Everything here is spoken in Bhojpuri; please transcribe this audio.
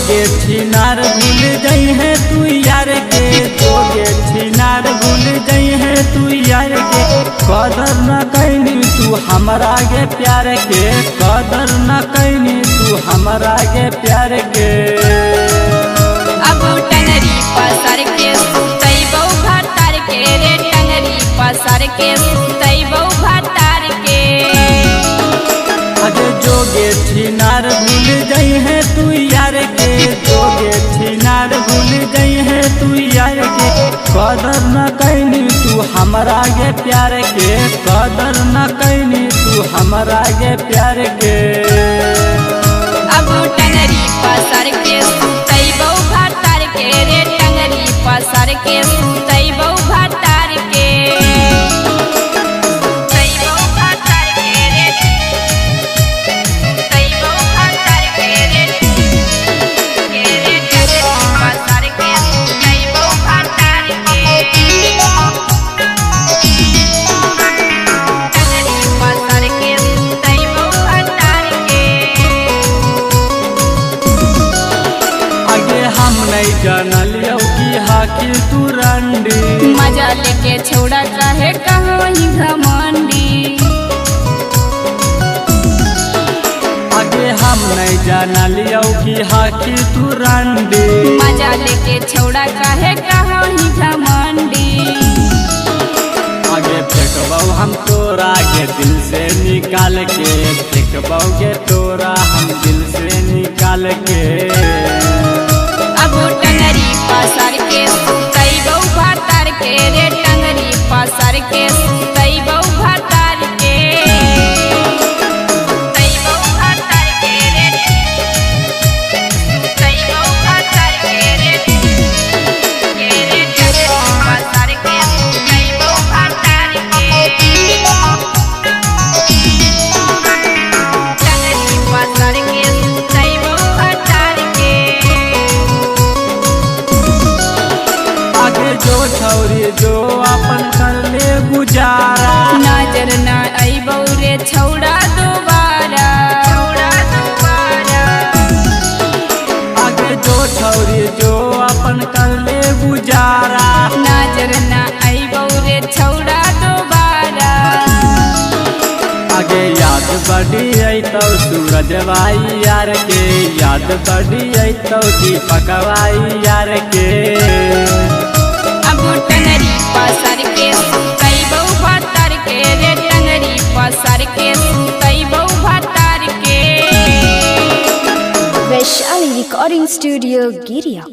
जोगे छिनार भूल जाई है तू यार के, जोगे छिनार भूल जाई है तू यार के। कदर न कैनी तू हमरा के प्यार के, कदर न कैनी तू हमरा के प्यार के। अब टंगरी पसर के सुतई बहु भतार के रे, टंगरी पसर के सुतई बहु भतार के। अरे जोगे छिनार भूल जाई है तू यार के, जोगे छिनार भूल जाई है तू यार के। कदर न कैनी तू हमरा के प्यार के, कदर न कैनी तू हमरा के प्यार के। अब टंगरी पसर के सुतई बहु भतार के रे, टंगरी पसर के सुतई बहु भतार के। सुतई बहु भतार के रे, सुतई बहु भतार के रे, टंगरी पसर के सुतई बहु भतार के। टंगरी पसर के सुतई बहु भतार के। आगे हम नहीं जानलियो कि हाकिर तू रंडी, मजा लेके छोड़ा काहे कहाँ ही घमंडी। आगे हम नहीं जानलियो कि हाकिर तू रंडी। मजा लेके छोड़ा काहे कहाँ ही घमंडी। आगे फेंकबौ हम तोरा के दिल से निकाल के, फेंकबौ के तोरा हम दिल से निकाल के। अब टंगरी पसर के सुतई बहु भतार के रे, टंगरी पसर के सुतई बहु भतार के। सुतई बहु भतार के रे, सुतई बहु भतार के रे, टंगरी पसर के सुतई बहु भतार के। टंगरी पसर के सुतई बहु भतार के। आगे जो छौरी जो अपन कर ले गुजारा, नजर न अइबौ रे छौड़ा दोबारा, छौड़ा दोबारा। आगे जो छौरी जो अपन कर ले गुजारा। नजर न अइबौ रे छौड़ा दोबारा। आगे याद बढ़ी अतौ सूरज भाई यार के, याद बढ़ी अतौ दीपक भाई यार के। अब टंगरी पसर के सुतई बहु भतार के रे, टंगरी पसर के सुतई बहु भतार के। Vaishali Recording Studio, Giria.